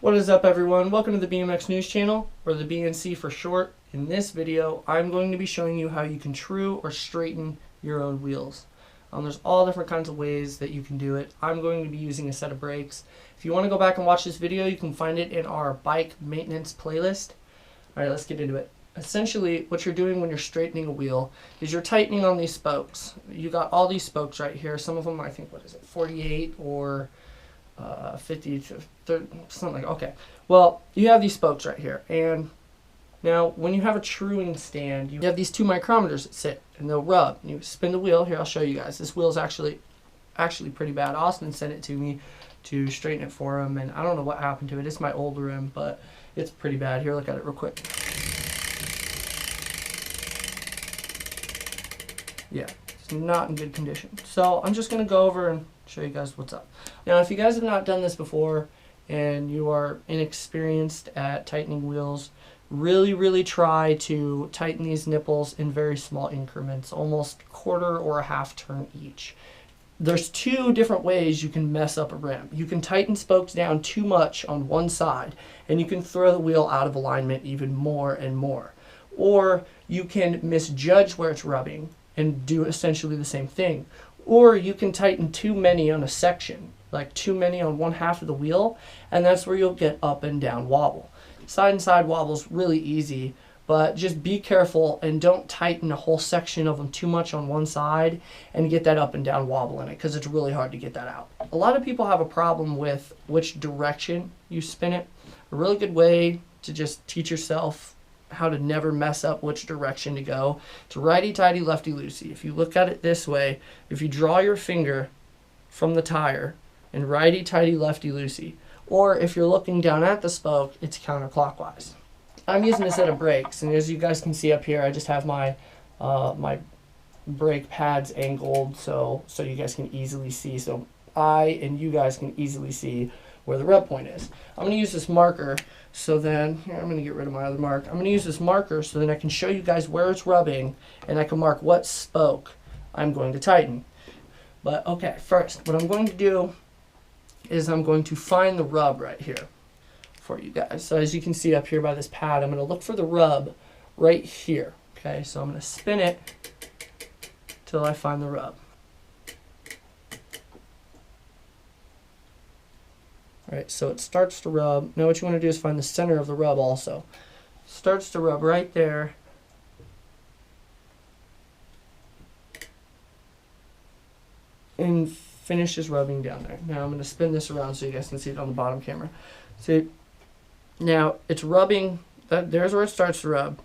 What is up, everyone? Welcome to the BMX News Channel, or the BNC for short. In this video, I'm going to be showing you how you can true or straighten your own wheels. There's all different kinds of ways that you can do it. I'm going to be using a set of brakes. If you want to go back and watch this video, you can find it in our bike maintenance playlist. Alright, let's get into it. Essentially, what you're doing when you're straightening a wheel is you're tightening on these spokes. You got all these spokes right here. Some of them, I think, 48 or 50 to 30, something like. Okay, well, you have these spokes right here, and now when you have a truing stand, you have these 2 micrometers that sit and they'll rub. You spin the wheel. Here, I'll show you guys. This wheel is actually pretty bad. Austin sent it to me to straighten it for him, and I don't know what happened to it. It's my old rim, but it's pretty bad. Here, look at it real quick. Yeah, it's not in good condition. So I'm just going to go over and show you guys what's up. Now, if you guys have not done this before and you are inexperienced at tightening wheels, really try to tighten these nipples in very small increments, almost quarter or a half turn each. There's 2 different ways you can mess up a rim. You can tighten spokes down too much on one side, and you can throw the wheel out of alignment even more and more. Or you can misjudge where it's rubbing and do essentially the same thing. Or you can tighten too many on a section, like too many on one half of the wheel, and that's where you'll get up and down wobble. Side and side wobble's really easy, but just be careful and don't tighten a whole section of them too much on one side and get that up and down wobble in it, because it's really hard to get that out. A lot of people have a problem with which direction you spin it. A really good way to just teach yourself how to never mess up which direction to go, to righty-tighty, lefty-loosey. If you look at it this way, if you draw your finger from the tire and righty-tighty, lefty-loosey, or if you're looking down at the spoke, it's counterclockwise. I'm using a set of brakes, and as you guys can see up here, I just have my my brake pads angled so you guys can easily see, so I and you guys can easily see where the rub point is. I'm going to use this marker, so then, here, I'm going to get rid of my other mark. I'm going to use this marker so then I can show you guys where it's rubbing, and I can mark what spoke I'm going to tighten. But okay, first, what I'm going to do is I'm going to find the rub right here for you guys. So as you can see up here by this pad, I'm going to look for the rub right here. Okay, so I'm going to spin it till I find the rub. Alright, so it starts to rub. Now what you want to do is find the center of the rub also. Starts to rub right there. And finishes rubbing down there. Now I'm going to spin this around so you guys can see it on the bottom camera. See, now it's rubbing. There's where it starts to rub.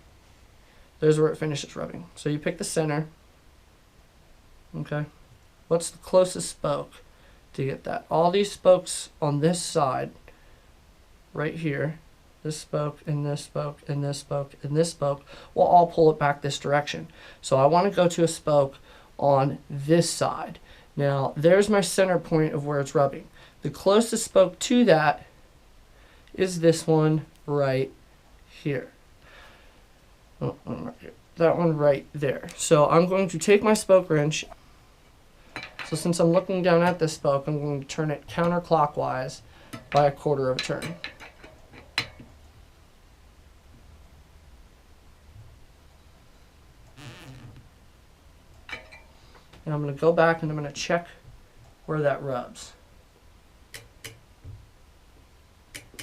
There's where it finishes rubbing. So you pick the center. Okay. What's the closest spoke to get that? All these spokes on this side, right here, this spoke and this spoke and this spoke and this spoke, will all pull it back this direction. So I want to go to a spoke on this side. Now there's my center point of where it's rubbing. The closest spoke to that is this one right here. That one right there. So I'm going to take my spoke wrench. So since I'm looking down at this spoke, I'm going to turn it counterclockwise by a quarter of a turn. And I'm going to go back and I'm going to check where that rubs.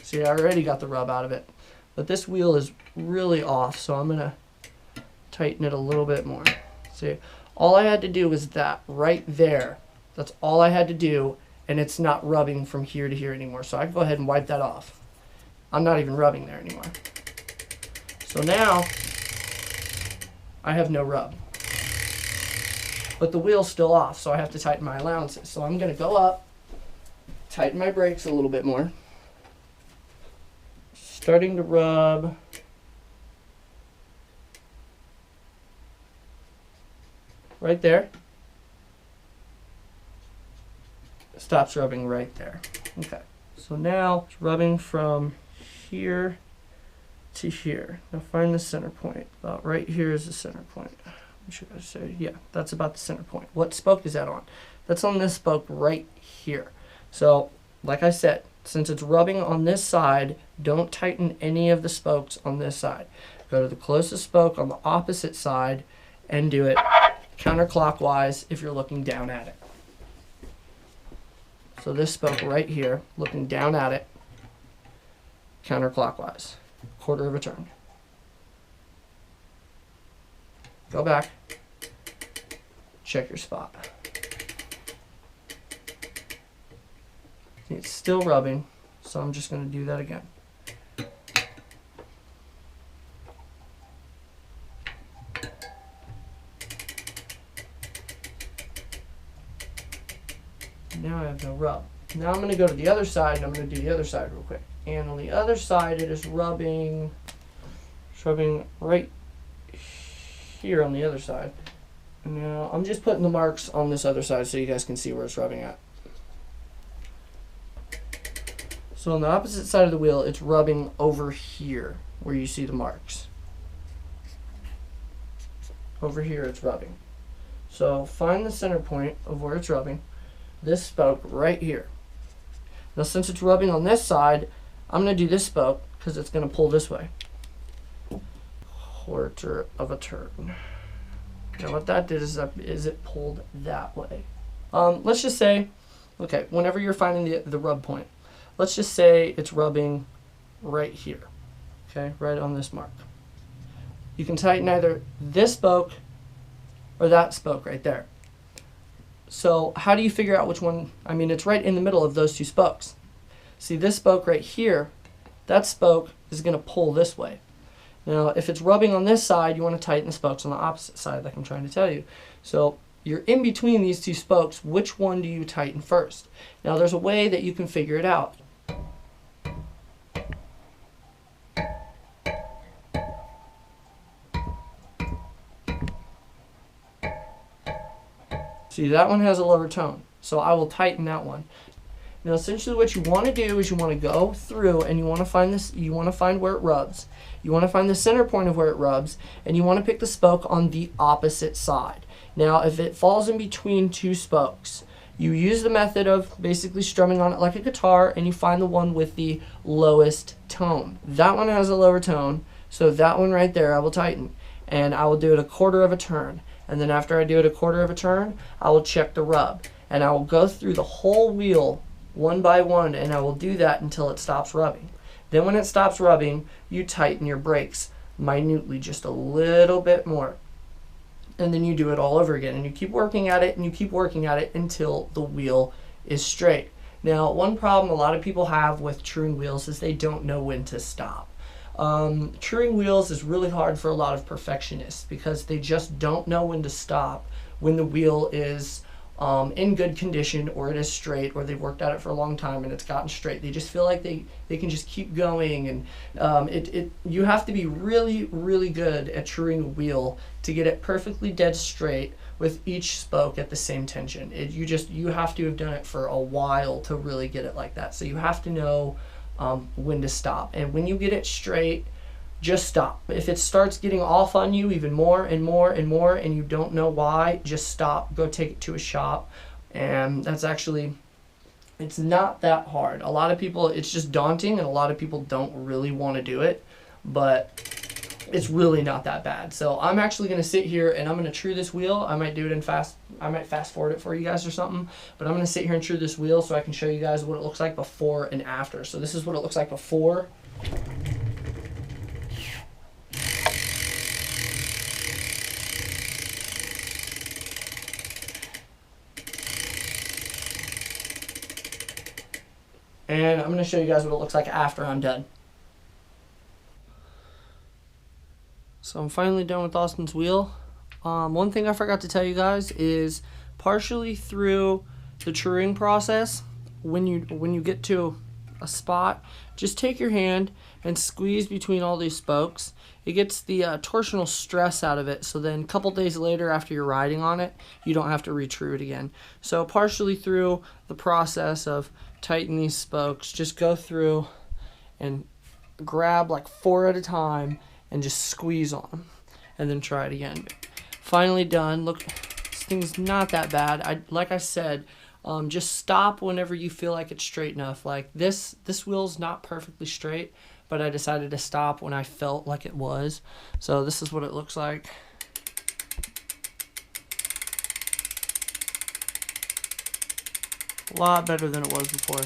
See, I already got the rub out of it. But this wheel is really off, so I'm going to tighten it a little bit more. See, all I had to do was that right there. That's all I had to do, and it's not rubbing from here to here anymore. So I can go ahead and wipe that off. I'm not even rubbing there anymore. So now I have no rub. But the wheel's still off, so I have to tighten my allowances. So I'm going to go up, tighten my brakes a little bit more. Starting to rub. Right there. Stops rubbing right there. Okay. So now it's rubbing from here to here. Now find the center point. About right here is the center point. Should I say? Yeah, that's about the center point. What spoke is that on? That's on this spoke right here. So, like I said, since it's rubbing on this side, don't tighten any of the spokes on this side. Go to the closest spoke on the opposite side and do it counterclockwise if you're looking down at it. So this spoke right here, looking down at it, counterclockwise, quarter of a turn. Go back, check your spot. It's still rubbing, so I'm just going to do that again. Now I have no rub. Now I'm going to go to the other side, and I'm going to do the other side real quick. And on the other side, it is rubbing right here on the other side. Now I'm just putting the marks on this other side so you guys can see where it's rubbing at. So on the opposite side of the wheel, it's rubbing over here where you see the marks. Over here it's rubbing. So find the center point of where it's rubbing. This spoke right here. Now since it's rubbing on this side, I'm going to do this spoke because it's going to pull this way. Quarter of a turn. Now what that did is it pulled that way. Let's just say, okay, whenever you're finding the rub point, let's just say it's rubbing right here, okay, right on this mark. You can tighten either this spoke or that spoke right there. So how do you figure out which one? I mean, it's right in the middle of those two spokes. See this spoke right here, that spoke is going to pull this way. Now, if it's rubbing on this side, you want to tighten the spokes on the opposite side, like I'm trying to tell you. So you're in between these two spokes. Which one do you tighten first? Now, there's a way that you can figure it out. See, that one has a lower tone, so I will tighten that one. Now, essentially what you want to do is you want to go through and you want to find this, you want to find where it rubs. You want to find the center point of where it rubs, and you want to pick the spoke on the opposite side. Now, if it falls in between two spokes, you use the method of basically strumming on it like a guitar, and you find the one with the lowest tone. That one has a lower tone, so that one right there I will tighten, and I will do it a quarter of a turn. And then after I do it a quarter of a turn, I will check the rub, and I will go through the whole wheel one by one, and I will do that until it stops rubbing. Then when it stops rubbing, you tighten your brakes minutely, just a little bit more. And then you do it all over again, and you keep working at it, and you keep working at it until the wheel is straight. Now, one problem a lot of people have with truing wheels is they don't know when to stop. Truing wheels is really hard for a lot of perfectionists because they just don't know when to stop when the wheel is in good condition, or it is straight, or they've worked at it for a long time and it's gotten straight. They just feel like they can just keep going, and you have to be really, really good at truing a wheel to get it perfectly dead straight with each spoke at the same tension. You have to have done it for a while to really get it like that. So you have to know when to stop, and when you get it straight, just stop. If it starts getting off on you even more and more and more and you don't know why, just stop, go take it to a shop. And that's actually, it's not that hard. A lot of people, it's just daunting, and a lot of people don't really want to do it, but it's really not that bad. So I'm actually going to sit here and I'm going to true this wheel. I might do it in I might fast forward it for you guys or something, but I'm going to sit here and true this wheel so I can show you guys what it looks like before and after. So this is what it looks like before. And I'm going to show you guys what it looks like after I'm done. So I'm finally done with Austin's wheel. One thing I forgot to tell you guys is partially through the truing process, when you get to a spot, just take your hand and squeeze between all these spokes. It gets the torsional stress out of it, so then a couple days later after you're riding on it, you don't have to retrue it again. So partially through the process of tightening these spokes, just go through and grab like 4 at a time and just squeeze on them, and then try it again. Finally done. Look, this thing's not that bad. Like I said, Just stop whenever you feel like it's straight enough. Like this wheel's not perfectly straight, but I decided to stop when I felt like it was. So this is what it looks like. A lot better than it was before.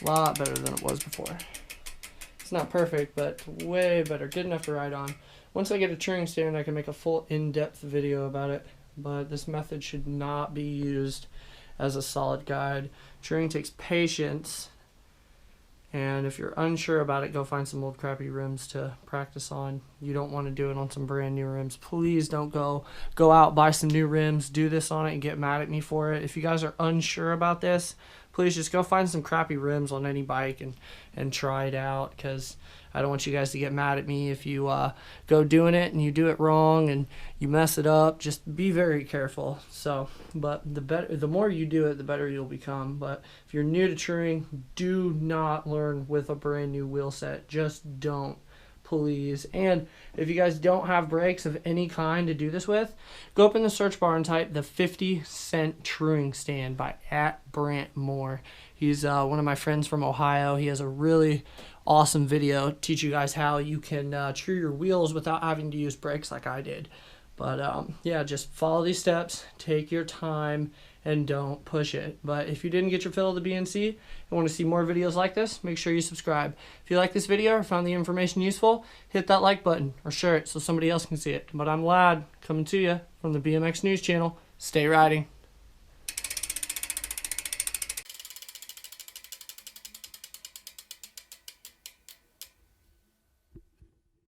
A lot better than it was before. It's not perfect, but way better. Good enough to ride on. Once I get a touring stand, I can make a full in-depth video about it. But this method should not be used as a solid guide. Touring takes patience. And if you're unsure about it, go find some old crappy rims to practice on. You don't want to do it on some brand new rims. Please don't go out, buy some new rims, do this on it, and get mad at me for it. If you guys are unsure about this, please just go find some crappy rims on any bike and try it out, because I don't want you guys to get mad at me if you go doing it and you do it wrong and you mess it up. Just be very careful. So, but the more you do it, the better you'll become. But if you're new to touring, do not learn with a brand new wheel set. Just don't, please. And if you guys don't have brakes of any kind to do this with, go up in the search bar and type the 50-cent touring stand by @Brant Moore. He's one of my friends from Ohio. He has a really awesome video teach you guys how you can tour your wheels without having to use brakes like I did. But yeah, just follow these steps, take your time, and don't push it. But if you didn't get your fill of the BNC and want to see more videos like this, make sure you subscribe. If you like this video or found the information useful, hit that like button or share it so somebody else can see it. But I'm Lad, coming to you from the BMX News Channel. Stay riding.